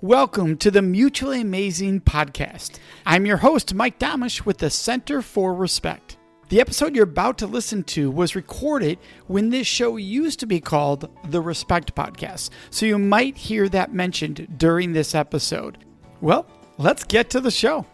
Welcome to the Mutually Amazing Podcast. I'm your host, Mike Domitrz with the Center for Respect. The episode you're about to listen to was recorded when this show used to be called the Respect Podcast, so you might hear that mentioned during this episode. Well, let's get to the show.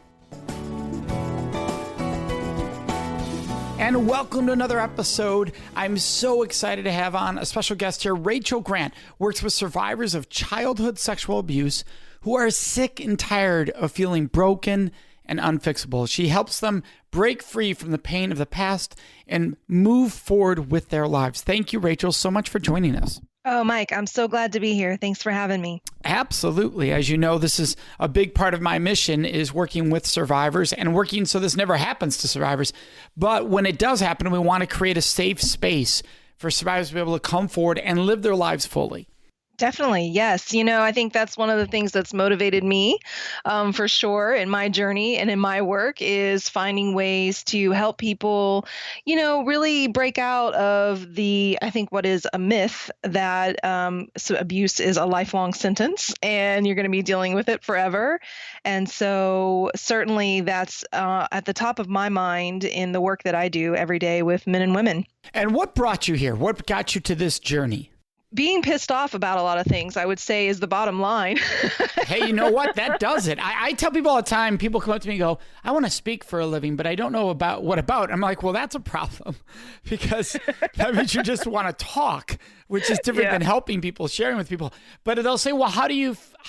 And welcome to another episode. I'm so excited to have on a special guest here. Rachel Grant works with survivors of childhood sexual abuse who are sick and tired of feeling broken and unfixable. She helps them break free from the pain of the past and move forward with their lives. Thank you, Rachel, so much for joining us. Oh, Mike, I'm so glad to be here. Thanks for having me. Absolutely. As you know, this is a big part of my mission is working with survivors and working so this never happens to survivors. But when it does happen, we want to create a safe space for survivors to be able to come forward and live their lives fully. Definitely. Yes. I think that's one of the things that's motivated me for sure in my journey and in my work is finding ways to help people, really break out of I think what is a myth that so abuse is a lifelong sentence and you're going to be dealing with it forever. And so certainly that's at the top of my mind in the work that I do every day with men and women. And what brought you here? What got you to this journey? Being pissed off about a lot of things, I would say, is the bottom line. Hey, you know what? That does it. I tell people all the time, people come up to me and go, I want to speak for a living, but I don't know about what about. I'm like, well, that's a problem because that means you just want to talk, which is different than helping people, sharing with people. But they'll say, well, how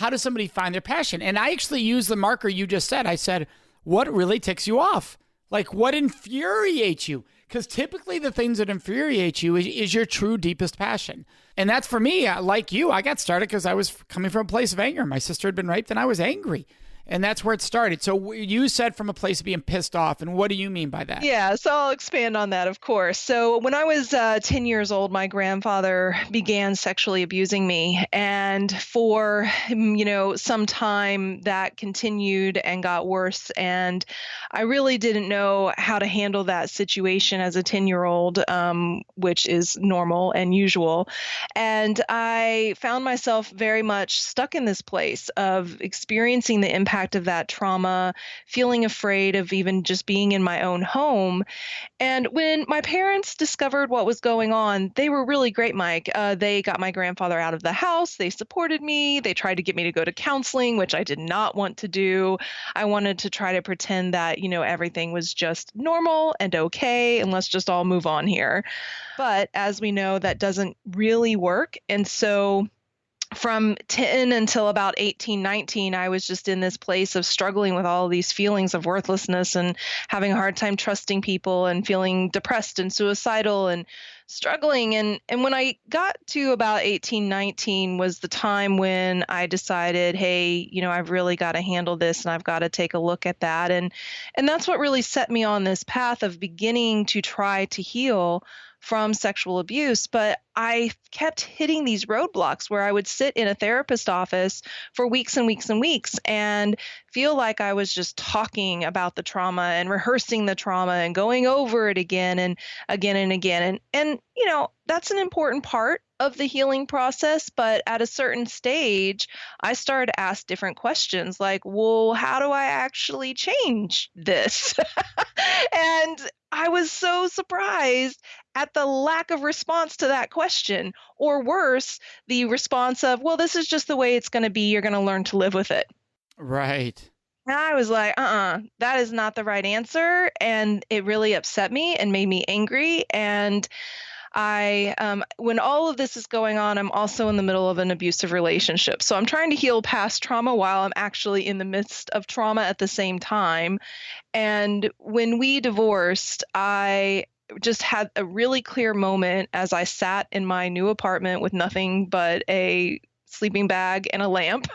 does somebody find their passion? And I actually use the marker you just said. I said, what really ticks you off? Like what infuriates you? Because typically the things that infuriate you is your true deepest passion. And that's for me, like you, I got started because I was coming from a place of anger. My sister had been raped and I was angry. And that's where it started. So you said from a place of being pissed off. And what do you mean by that? Yeah, so I'll expand on that, of course. So when I was 10 years old, my grandfather began sexually abusing me. And for, some time that continued and got worse. And I really didn't know how to handle that situation as a 10-year-old, which is normal and usual. And I found myself very much stuck in this place of experiencing the impact of that trauma, feeling afraid of even just being in my own home. And when my parents discovered what was going on, they were really great, Mike. They got my grandfather out of the house. They supported me. They tried to get me to go to counseling, which I did not want to do. I wanted to try to pretend that, everything was just normal and okay, and let's just all move on here. But as we know, that doesn't really work. And so from 10 until about 18, 19, I was just in this place of struggling with all of these feelings of worthlessness and having a hard time trusting people and feeling depressed and suicidal and struggling. And when I got to about 18, 19 was the time when I decided, hey, I've really got to handle this and I've got to take a look at that. And that's what really set me on this path of beginning to try to heal from sexual abuse. But I kept hitting these roadblocks where I would sit in a therapist office for weeks and weeks and weeks and feel like I was just talking about the trauma and rehearsing the trauma and going over it again and again and again. And that's an important part of the healing process. But at a certain stage, I started to ask different questions like, well, how do I actually change this? And I was so surprised at the lack of response to that question, or worse, the response of, well, this is just the way it's going to be. You're going to learn to live with it. Right. And I was like, that is not the right answer. And it really upset me and made me angry. And when all of this is going on, I'm also in the middle of an abusive relationship. So I'm trying to heal past trauma while I'm actually in the midst of trauma at the same time. And when we divorced, I just had a really clear moment as I sat in my new apartment with nothing but a sleeping bag and a lamp.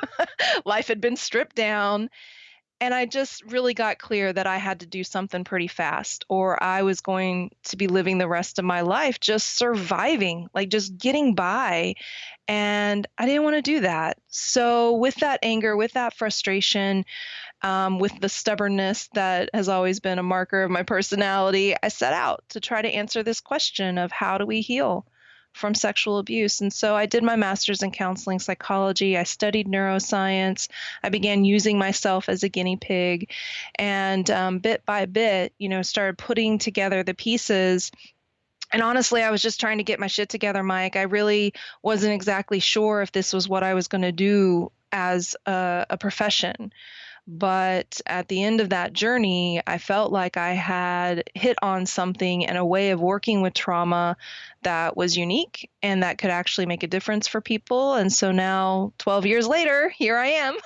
Life had been stripped down. And I just really got clear that I had to do something pretty fast, or I was going to be living the rest of my life just surviving, like just getting by. And I didn't want to do that. So with that anger, with that frustration, with the stubbornness that has always been a marker of my personality, I set out to try to answer this question of how do we heal from sexual abuse. And so I did my master's in counseling psychology. I studied neuroscience. I began using myself as a guinea pig, and bit by bit, started putting together the pieces. And honestly, I was just trying to get my shit together, Mike. I really wasn't exactly sure if this was what I was going to do as a profession. But at the end of that journey, I felt like I had hit on something and a way of working with trauma that was unique and that could actually make a difference for people. And so now, 12 years later, here I am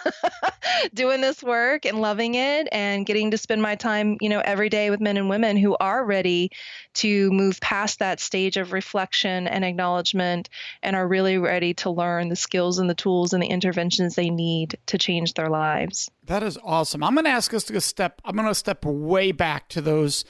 doing this work and loving it and getting to spend my time, every day with men and women who are ready to move past that stage of reflection and acknowledgement and are really ready to learn the skills and the tools and the interventions they need to change their lives. That is awesome. I'm going to ask us to step way back to those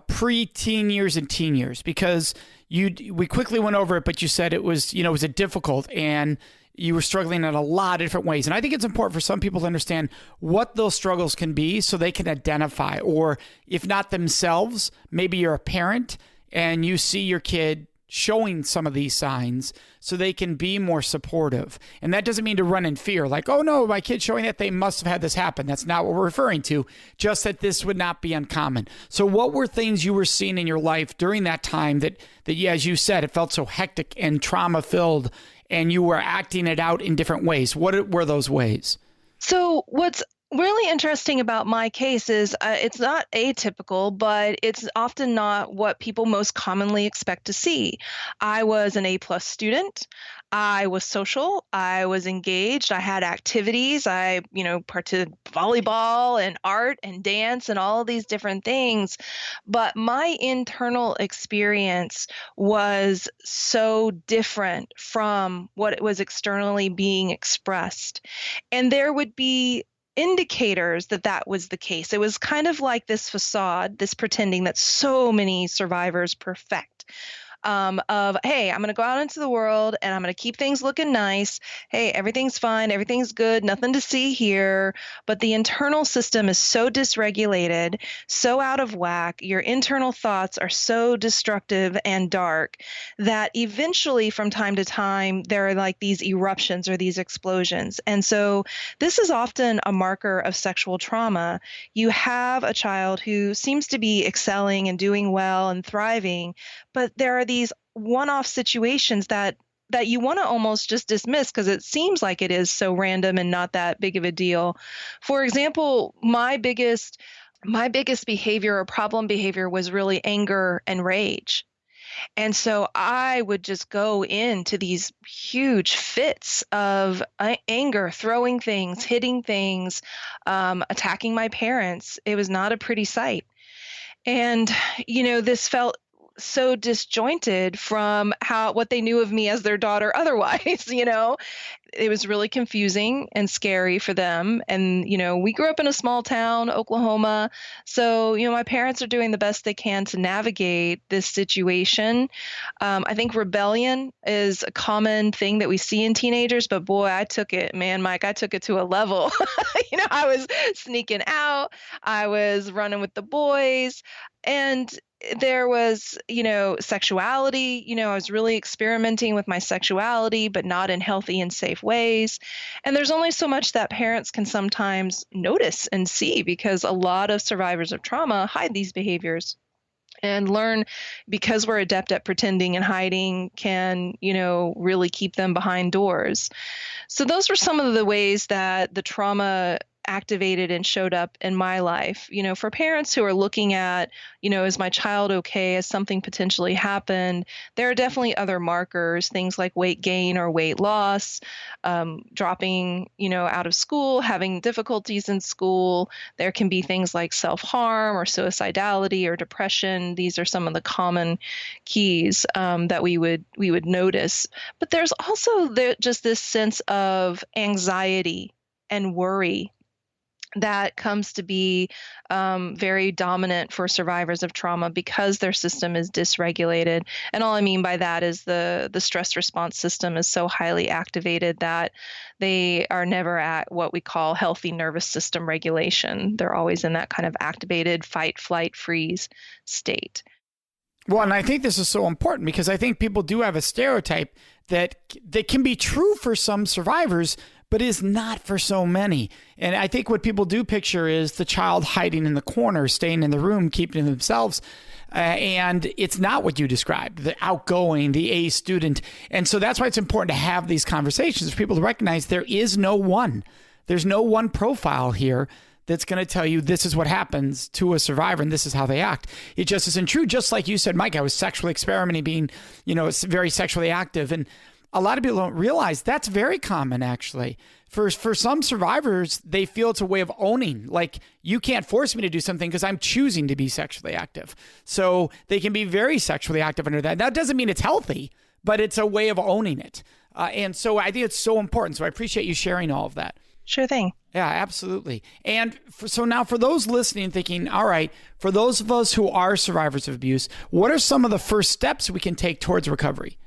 pre-teen years and teen years, because we quickly went over it, but you said it was a difficult, and you were struggling in a lot of different ways. And I think it's important for some people to understand what those struggles can be so they can identify, or if not themselves, maybe you're a parent and you see your kid showing some of these signs so they can be more supportive. And that doesn't mean to run in fear, like, oh no, my kid's showing that, they must have had this happen. That's not what we're referring to, just that this would not be uncommon. So what were things you were seeing in your life during that time that yeah, as you said, it felt so hectic and trauma filled, and you were acting it out in different ways? What were those ways? So what's really interesting about my case is it's not atypical, but it's often not what people most commonly expect to see. I was an A-plus student. I was social. I was engaged. I had activities. I, participated in volleyball and art and dance and all of these different things. But my internal experience was so different from what was externally being expressed. And there would be indicators that was the case. It was kind of like this facade, this pretending that so many survivors perfect. Of, hey, I'm going to go out into the world and I'm going to keep things looking nice. Hey, everything's fine. Everything's good. Nothing to see here. But the internal system is so dysregulated, so out of whack. Your internal thoughts are so destructive and dark that eventually, from time to time, there are like these eruptions or these explosions. And so this is often a marker of sexual trauma. You have a child who seems to be excelling and doing well and thriving, but there are these one-off situations that you want to almost just dismiss because it seems like it is so random and not that big of a deal. For example, my biggest behavior or problem behavior was really anger and rage. And so I would just go into these huge fits of anger, throwing things, hitting things, attacking my parents. It was not a pretty sight. And, this felt so disjointed from what they knew of me as their daughter otherwise. It was really confusing and scary for them. And, we grew up in a small town, Oklahoma. So, my parents are doing the best they can to navigate this situation. I think rebellion is a common thing that we see in teenagers, but boy, I took it, man, Mike, I took it to a level. I was sneaking out. I was running with the boys. And there was, sexuality. I was really experimenting with my sexuality, but not in healthy and safe ways. And there's only so much that parents can sometimes notice and see, because a lot of survivors of trauma hide these behaviors. And learn, because we're adept at pretending and hiding, can, really keep them behind doors. So those were some of the ways that the trauma activated and showed up in my life. For parents who are looking at, is my child okay? Has something potentially happened? There are definitely other markers, things like weight gain or weight loss, dropping, out of school, having difficulties in school. There can be things like self-harm or suicidality or depression. These are some of the common keys that we would notice. But there's also just this sense of anxiety and worry that comes to be very dominant for survivors of trauma because their system is dysregulated. And all I mean by that is the stress response system is so highly activated that they are never at what we call healthy nervous system regulation. They're always in that kind of activated fight, flight, freeze state. Well, and I think this is so important because I think people do have a stereotype that can be true for some survivors, but is not for so many. And I think what people do picture is the child hiding in the corner, staying in the room, keeping to themselves. And it's not what you described, the outgoing, the A student. And so that's why it's important to have these conversations for people to recognize there is no one. There's no one profile here that's going to tell you this is what happens to a survivor and this is how they act. It just isn't true. Just like you said, Mike, I was sexually experimenting, being, very sexually active. And a lot of people don't realize that's very common, actually. For some survivors, they feel it's a way of owning. Like, you can't force me to do something because I'm choosing to be sexually active. So they can be very sexually active under that. That doesn't mean it's healthy, but it's a way of owning it. And so I think it's so important. So I appreciate you sharing all of that. Sure thing. Yeah, absolutely. And so now for those listening thinking, all right, for those of us who are survivors of abuse, what are some of the first steps we can take towards recovery?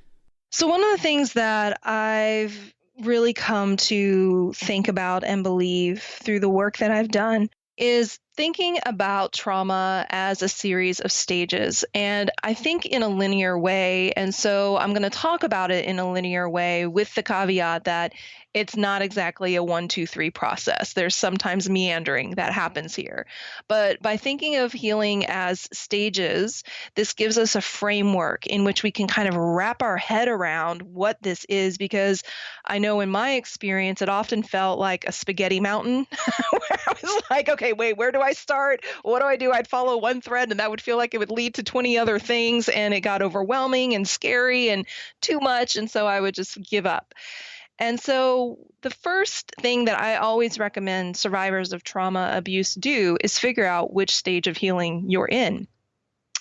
So one of the things that I've really come to think about and believe through the work that I've done is thinking about trauma as a series of stages. And I think in a linear way. And so I'm going to talk about it in a linear way with the caveat that it's not exactly a 1, 2, 3 process. There's sometimes meandering that happens here. But by thinking of healing as stages, this gives us a framework in which we can kind of wrap our head around what this is, because I know in my experience, it often felt like a spaghetti mountain where I was like, okay, wait, where do I start? What do I do? I'd follow one thread and that would feel like it would lead to 20 other things. And it got overwhelming and scary and too much. And so I would just give up. And so the first thing that I always recommend survivors of trauma abuse do is figure out which stage of healing you're in.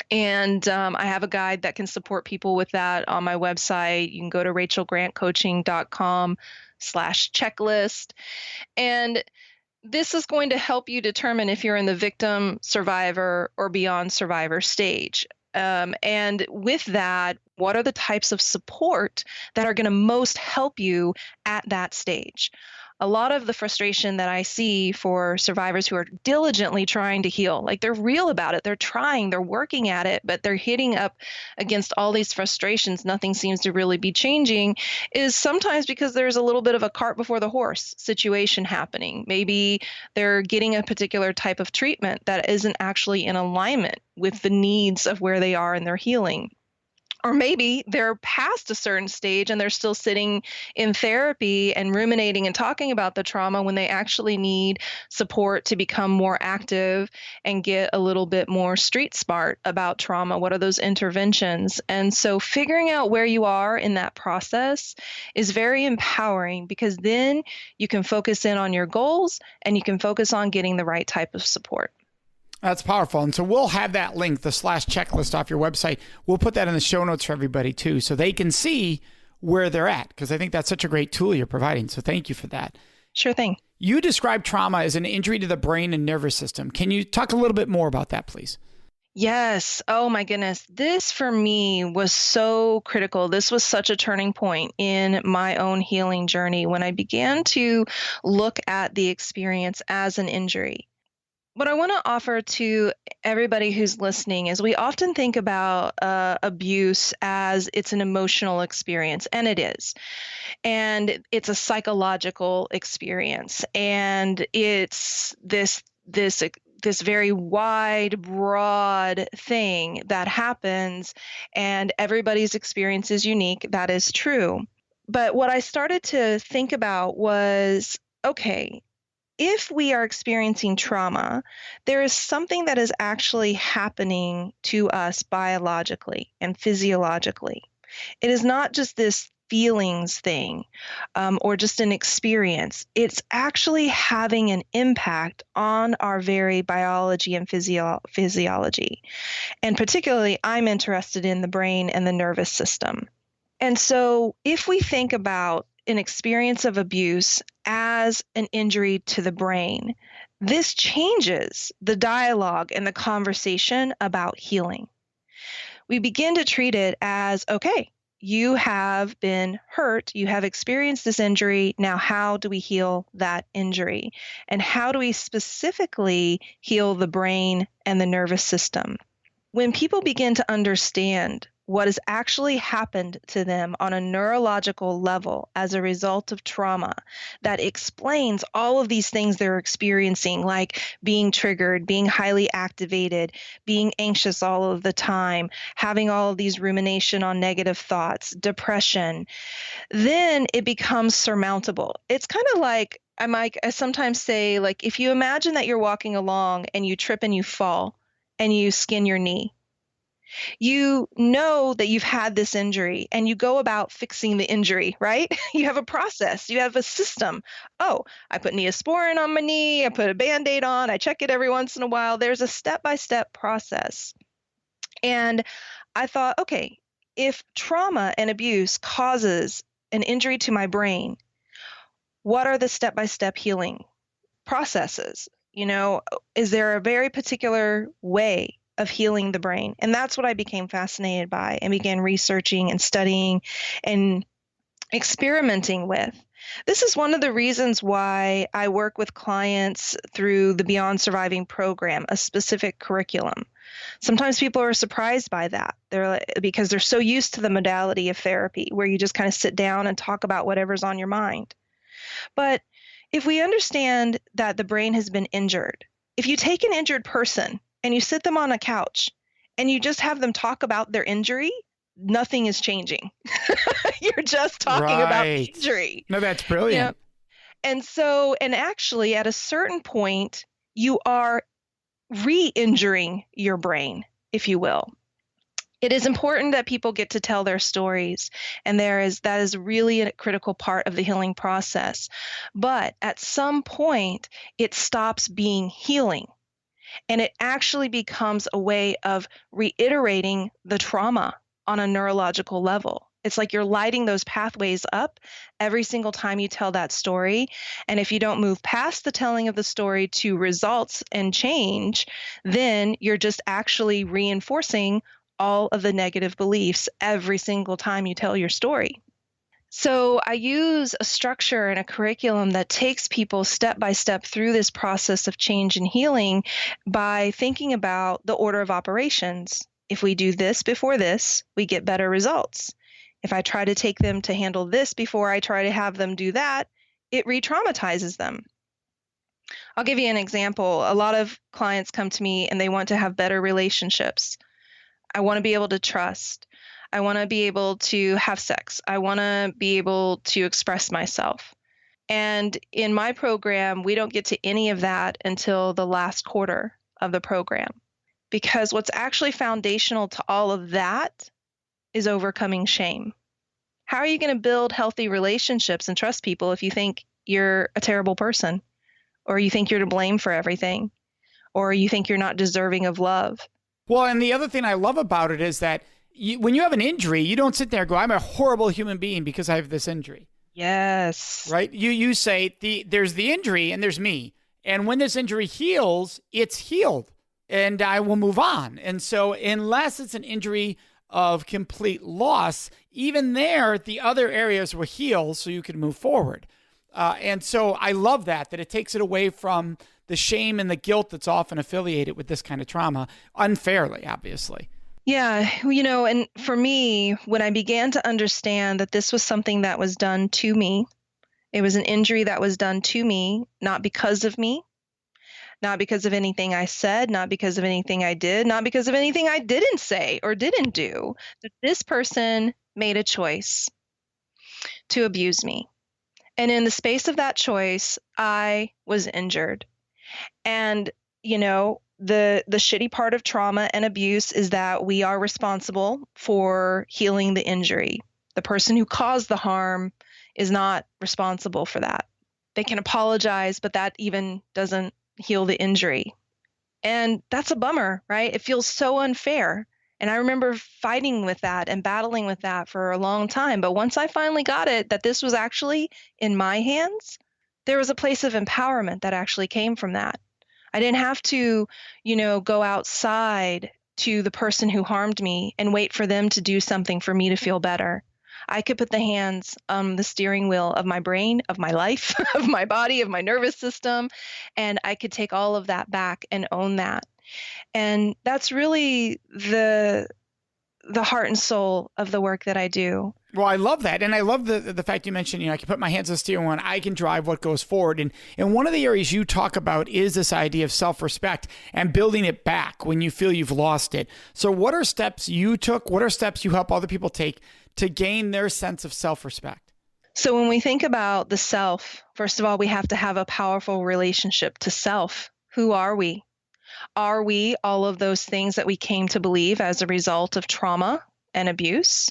And I have a guide that can support people with that on my website. You can go to rachelgrantcoaching.com/checklist. And this is going to help you determine if you're in the victim, survivor, or beyond survivor stage. And with that, what are the types of support that are going to most help you at that stage? A lot of the frustration that I see for survivors who are diligently trying to heal, like they're real about it, they're trying, they're working at it, but they're hitting up against all these frustrations, nothing seems to really be changing, is sometimes because there's a little bit of a cart before the horse situation happening. Maybe they're getting a particular type of treatment that isn't actually in alignment with the needs of where they are in their healing. Or maybe they're past a certain stage and they're still sitting in therapy and ruminating and talking about the trauma when they actually need support to become more active and get a little bit more street smart about trauma. What are those interventions? And so figuring out where you are in that process is very empowering, because then you can focus in on your goals and you can focus on getting the right type of support. That's powerful. And so we'll have that link, the /checklist off your website. We'll put that in the show notes for everybody too, so they can see where they're at, because I think that's such a great tool you're providing. So thank you for that. Sure thing. You describe trauma as an injury to the brain and nervous system. Can you talk a little bit more about that, please? Yes. Oh my goodness. This for me was so critical. This was such a turning point in my own healing journey when I began to look at the experience as an injury. What I want to offer to everybody who's listening is we often think about abuse as it's an emotional experience, and it is. And it's a psychological experience. And it's this very wide, broad thing that happens, and everybody's experience is unique. That is true. But what I started to think about was, okay, if we are experiencing trauma, there is something that is actually happening to us biologically and physiologically. It is not just this feelings thing or just an experience. It's actually having an impact on our very biology and physiology. And particularly, I'm interested in the brain and the nervous system. And so if we think about an experience of abuse as an injury to the brain, this changes the dialogue and the conversation about healing. We begin to treat it as, okay, you have been hurt, you have experienced this injury, now how do we heal that injury? And how do we specifically heal the brain and the nervous system? When people begin to understand what has actually happened to them on a neurological level as a result of trauma, that explains all of these things they're experiencing, like being triggered, being highly activated, being anxious all of the time, having all of these rumination on negative thoughts, depression, then it becomes surmountable. It's kind of like I sometimes say, like, if you imagine that you're walking along and you trip and you fall and you skin your knee, you know that you've had this injury and you go about fixing the injury, right? You have a process, you have a system. Oh, I put Neosporin on my knee, I put a Band-Aid on, I check it every once in a while. There's a step-by-step process. And I thought, okay, if trauma and abuse causes an injury to my brain, what are the step-by-step healing processes? Is there a very particular way of healing the brain? And that's what I became fascinated by and began researching and studying and experimenting with. This is one of the reasons why I work with clients through the Beyond Surviving program, a specific curriculum. Sometimes people are surprised by that. Because they're so used to the modality of therapy where you just kind of sit down and talk about whatever's on your mind. But if we understand that the brain has been injured, if you take an injured person and you sit them on a couch and you just have them talk about their injury, nothing is changing. You're just talking about the injury. No, that's brilliant. And actually at a certain point, you are re-injuring your brain, if you will. It is important that people get to tell their stories, and that is really a critical part of the healing process. But at some point, it stops being healing, and it actually becomes a way of reiterating the trauma on a neurological level. It's like you're lighting those pathways up every single time you tell that story. And if you don't move past the telling of the story to results and change, then you're just actually reinforcing all of the negative beliefs every single time you tell your story. So I use a structure and a curriculum that takes people step by step through this process of change and healing by thinking about the order of operations. If we do this before this, we get better results. If I try to take them to handle this before I try to have them do that, it re-traumatizes them. I'll give you an example. A lot of clients come to me and they want to have better relationships. I want to be able to trust. I want to be able to have sex. I want to be able to express myself. And in my program, we don't get to any of that until the last quarter of the program. Because what's actually foundational to all of that is overcoming shame. How are you going to build healthy relationships and trust people if you think you're a terrible person, or you think you're to blame for everything, or you think you're not deserving of love? Well, and the other thing I love about it is that when you have an injury, you don't sit there and go, I'm a horrible human being because I have this injury. Yes. Right? You say there's the injury and there's me. And when this injury heals, it's healed and I will move on. And so unless it's an injury of complete loss, even there, the other areas will heal so you can move forward. And so I love that it takes it away from the shame and the guilt that's often affiliated with this kind of trauma, unfairly, obviously. Yeah, and for me, when I began to understand that this was something that was done to me, it was an injury that was done to me, not because of me, not because of anything I said, not because of anything I did, not because of anything I didn't say or didn't do, that this person made a choice to abuse me. And in the space of that choice, I was injured. And, the shitty part of trauma and abuse is that we are responsible for healing the injury. The person who caused the harm is not responsible for that. They can apologize, but that even doesn't heal the injury. And that's a bummer, right? It feels so unfair. And I remember fighting with that and battling with that for a long time. But once I finally got it, that this was actually in my hands, there was a place of empowerment that actually came from that. I didn't have to, go outside to the person who harmed me and wait for them to do something for me to feel better. I could put the hands on the steering wheel of my brain, of my life, of my body, of my nervous system, and I could take all of that back and own that. And that's really the heart and soul of the work that I do. Well, I love that. And I love the fact you mentioned, I can put my hands on the steering wheel and I can drive what goes forward. And one of the areas you talk about is this idea of self-respect and building it back when you feel you've lost it. So what are steps you took? What are steps you help other people take to gain their sense of self-respect? So when we think about the self, first of all, we have to have a powerful relationship to self. Who are we? Are we all of those things that we came to believe as a result of trauma and abuse?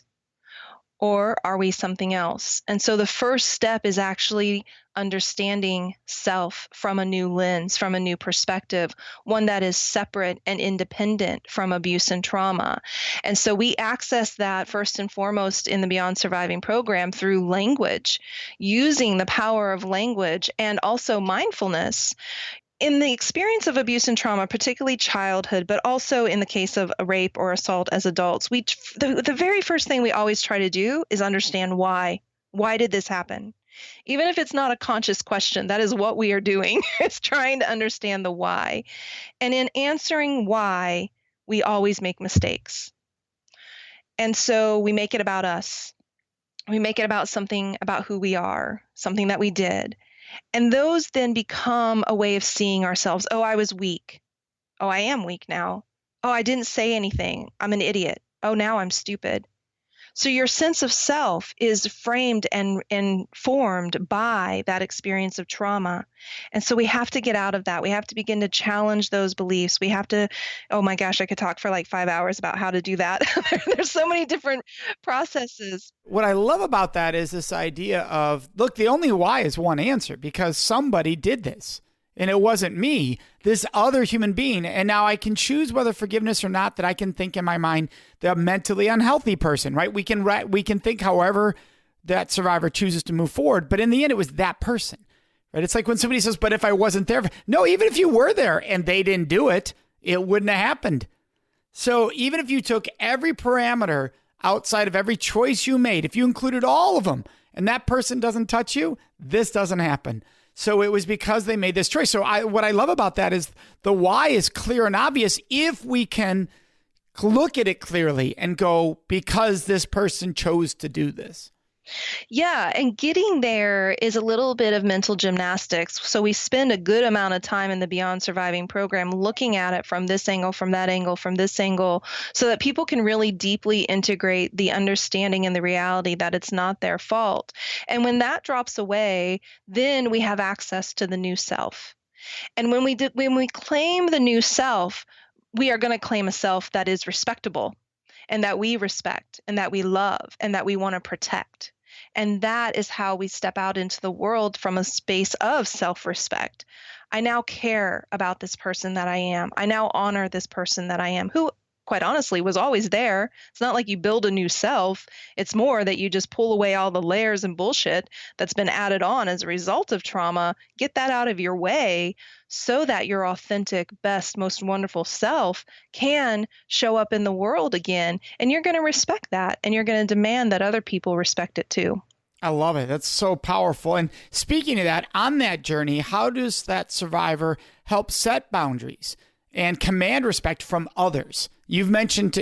Or are we something else? And so the first step is actually understanding self from a new lens, from a new perspective, one that is separate and independent from abuse and trauma. And so we access that first and foremost in the Beyond Surviving program through language, using the power of language and also mindfulness. In the experience of abuse and trauma, particularly childhood, but also in the case of a rape or assault as adults, the very first thing we always try to do is understand why. Why did this happen? Even if it's not a conscious question, that is what we are doing. It's trying to understand the why. And in answering why, we always make mistakes. And so we make it about us. We make it about something about who we are, something that we did. And those then become a way of seeing ourselves. Oh, I was weak. Oh, I am weak now. Oh, I didn't say anything. I'm an idiot. Oh, now I'm stupid. So your sense of self is framed and formed by that experience of trauma. And so we have to get out of that. We have to begin to challenge those beliefs. We have to, oh my gosh, I could talk for like 5 hours about how to do that. There's so many different processes. What I love about that is this idea of, look, the only why is one answer, because somebody did this. And it wasn't me, this other human being. And now I can choose whether forgiveness or not, that I can think in my mind the mentally unhealthy person, right? We can think however that survivor chooses to move forward. But in the end, it was that person, right? It's like when somebody says, but if I wasn't there, no, even if you were there and they didn't do it, it wouldn't have happened. So even if you took every parameter outside of every choice you made, if you included all of them and that person doesn't touch you, this doesn't happen. So it was because they made this choice. So what I love about that is the why is clear and obvious if we can look at it clearly and go, because this person chose to do this. Yeah, and getting there is a little bit of mental gymnastics. So we spend a good amount of time in the Beyond Surviving program looking at it from this angle, from that angle, from this angle, so that people can really deeply integrate the understanding and the reality that it's not their fault. And when that drops away, then we have access to the new self. And when we claim the new self, we are going to claim a self that is respectable and that we respect and that we love and that we want to protect. And that is how we step out into the world from a space of self-respect. I now care about this person that I am. I now honor this person that I am, who, quite honestly, was always there. It's not like you build a new self. It's more that you just pull away all the layers and bullshit that's been added on as a result of trauma, get that out of your way so that your authentic, best, most wonderful self can show up in the world again. And you're going to respect that, and you're going to demand that other people respect it too. I love it. That's so powerful. And speaking of that, on that journey, how does that survivor help set boundaries and command respect from others? You've mentioned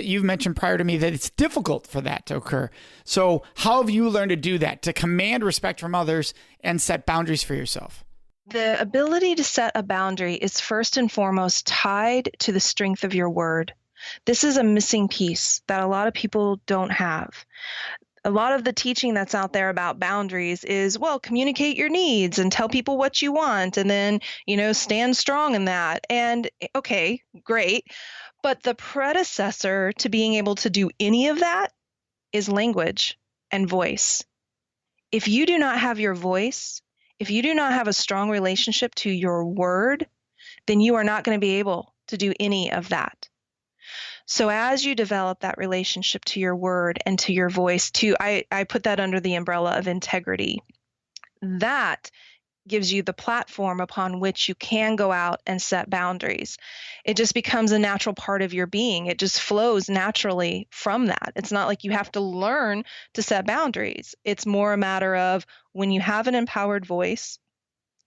prior to me that it's difficult for that to occur. So how have you learned to do that, to command respect from others and set boundaries for yourself? The ability to set a boundary is first and foremost tied to the strength of your word. This is a missing piece that a lot of people don't have. A lot of the teaching that's out there about boundaries is, well, communicate your needs and tell people what you want, and then, stand strong in that. And okay, great. But the predecessor to being able to do any of that is language and voice. If you do not have your voice, if you do not have a strong relationship to your word, then you are not going to be able to do any of that. So as you develop that relationship to your word and to your voice, I put that under the umbrella of integrity. That gives you the platform upon which you can go out and set boundaries. It just becomes a natural part of your being. It just flows naturally from that. It's not like you have to learn to set boundaries. It's more a matter of when you have an empowered voice,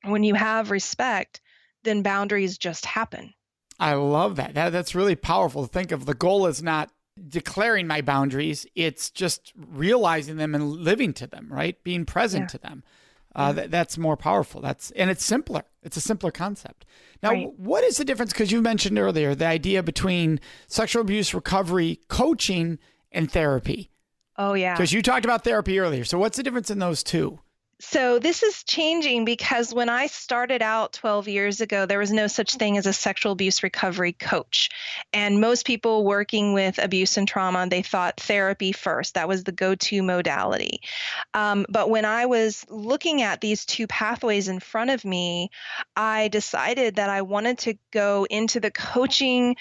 when you have respect, then boundaries just happen. I love that. That's really powerful to think of. The goal is not declaring my boundaries. It's just realizing them and living to them, right? Being present to them. That's more powerful. And it's simpler. It's a simpler concept. Now, what is the difference? Because you mentioned earlier the idea between sexual abuse recovery coaching and therapy. Oh, yeah. Because you talked about therapy earlier. So what's the difference in those two? So this is changing because when I started out 12 years ago, there was no such thing as a sexual abuse recovery coach. And most people working with abuse and trauma, they thought therapy first. That was the go-to modality. But when I was looking at these two pathways in front of me, I decided that I wanted to go into the coaching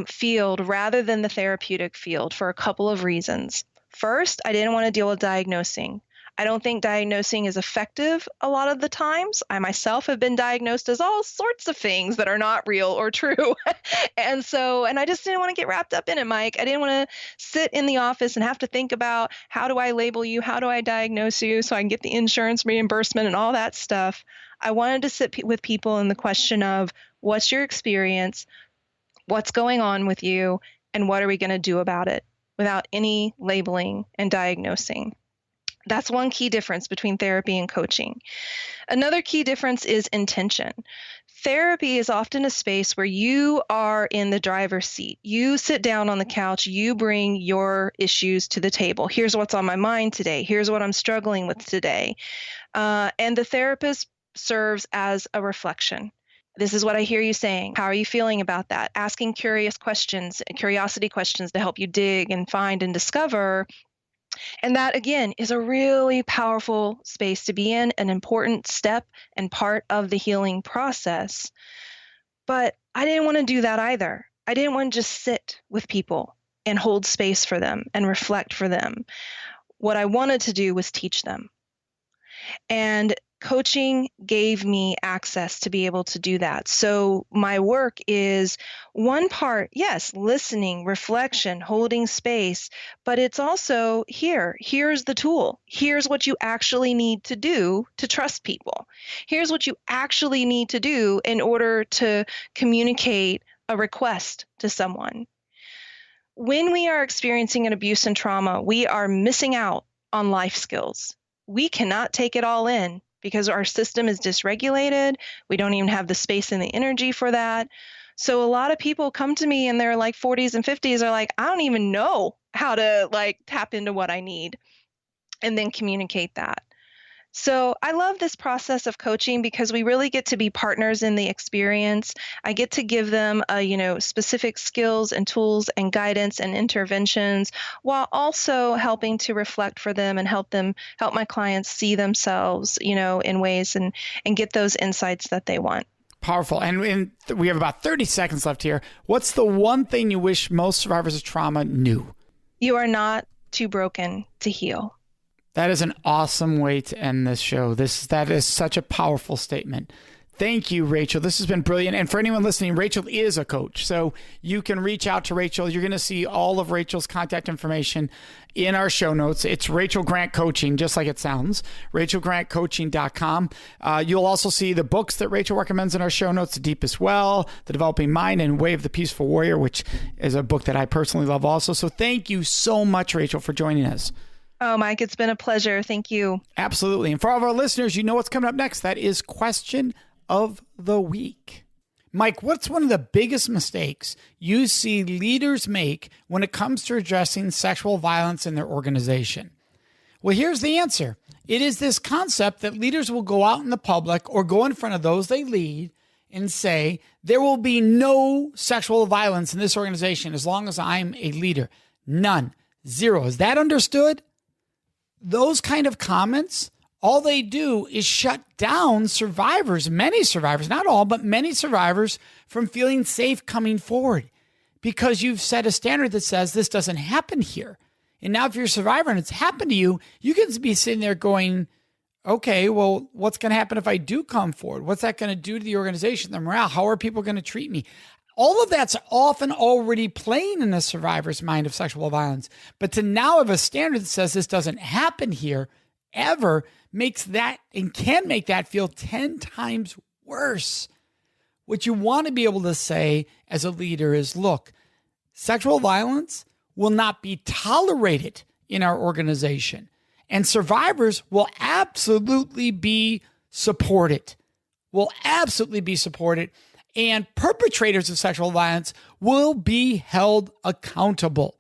field rather than the therapeutic field for a couple of reasons. First, I didn't want to deal with diagnosing. I don't think diagnosing is effective a lot of the times. I myself have been diagnosed as all sorts of things that are not real or true. And I just didn't want to get wrapped up in it, Mike. I didn't want to sit in the office and have to think about how do I label you? How do I diagnose you so I can get the insurance reimbursement and all that stuff. I wanted to sit with people in the question of what's your experience? What's going on with you? And what are we going to do about it without any labeling and diagnosing? That's one key difference between therapy and coaching. Another key difference is intention. Therapy is often a space where you are in the driver's seat. You sit down on the couch, you bring your issues to the table. Here's what's on my mind today. Here's what I'm struggling with today. And the therapist serves as a reflection. This is what I hear you saying. How are you feeling about that? Asking curiosity questions to help you dig and find and discover. And that, again, is a really powerful space to be in, an important step and part of the healing process. But I didn't want to do that either. I didn't want to just sit with people and hold space for them and reflect for them. What I wanted to do was teach them. And coaching gave me access to be able to do that. So my work is one part, yes, listening, reflection, holding space, but it's also here's the tool. Here's what you actually need to do to trust people. Here's what you actually need to do in order to communicate a request to someone. When we are experiencing an abuse and trauma, we are missing out on life skills. We cannot take it all in because our system is dysregulated. We don't even have the space and the energy for that. So a lot of people come to me in their 40s and 50s are like, I don't even know how to tap into what I need and then communicate that. So I love this process of coaching because we really get to be partners in the experience. I get to give them, specific skills and tools and guidance and interventions while also helping to reflect for them and help my clients see themselves, in ways and get those insights that they want. Powerful. And we have about 30 seconds left here. What's the one thing you wish most survivors of trauma knew? You are not too broken to heal. That is an awesome way to end this show. That is such a powerful statement. Thank you, Rachel. This has been brilliant. And for anyone listening, Rachel is a coach. So you can reach out to Rachel. You're going to see all of Rachel's contact information in our show notes. It's Rachel Grant Coaching, just like it sounds, rachelgrantcoaching.com. You'll also see the books that Rachel recommends in our show notes, The Deepest Well, The Developing Mind, and Way of the Peaceful Warrior, which is a book that I personally love also. So thank you so much, Rachel, for joining us. Oh, Mike, it's been a pleasure. Thank you. Absolutely. And for all of our listeners, you know what's coming up next. That is Question of the Week. Mike, what's one of the biggest mistakes you see leaders make when it comes to addressing sexual violence in their organization? Well, here's the answer. It is this concept that leaders will go out in the public or go in front of those they lead and say, there will be no sexual violence in this organization as long as I'm a leader. None. Zero. Is that understood? Those kind of comments, all they do is shut down survivors, many survivors, not all, but many survivors from feeling safe coming forward because you've set a standard that says this doesn't happen here. And now if you're a survivor and it's happened to you, you can be sitting there going, okay, well, what's going to happen if I do come forward? What's that going to do to the organization, the morale? How are people going to treat me? All of that's often already playing in the survivor's mind of sexual violence. But to now have a standard that says this doesn't happen here ever makes that and can make that feel 10 times worse. What you want to be able to say as a leader is, look, sexual violence will not be tolerated in our organization, and survivors will absolutely be supported. And perpetrators of sexual violence will be held accountable.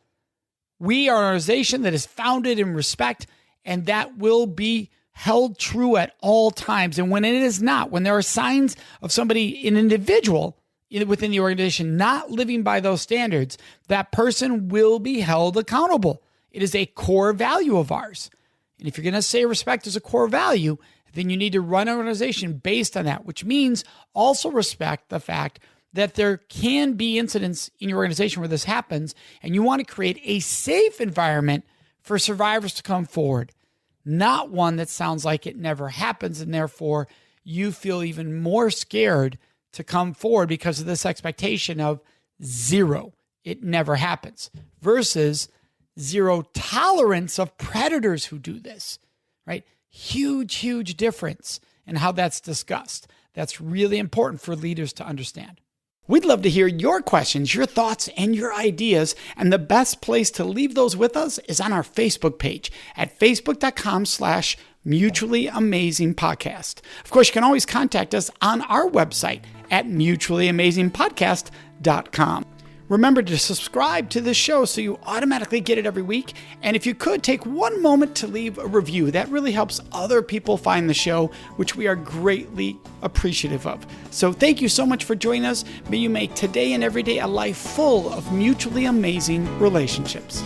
We are an organization that is founded in respect, and that will be held true at all times. And when it is not, when there are signs of somebody, an individual within the organization not living by those standards, that person will be held accountable. It is a core value of ours. And if you're going to say respect is a core value, then you need to run an organization based on that, which means also respect the fact that there can be incidents in your organization where this happens, and you want to create a safe environment for survivors to come forward, not one that sounds like it never happens, and therefore you feel even more scared to come forward because of this expectation of zero. It never happens, versus zero tolerance of predators who do this, right? Huge difference in how that's discussed. That's really important for leaders to understand. We'd love to hear your questions, your thoughts, and your ideas. And the best place to leave those with us is on our Facebook page at facebook.com/Mutually Amazing Podcast. Of course, you can always contact us on our website at mutuallyamazingpodcast.com. Remember to subscribe to this show so you automatically get it every week. And if you could, take one moment to leave a review. That really helps other people find the show, which we are greatly appreciative of. So thank you so much for joining us. May you make today and every day a life full of mutually amazing relationships.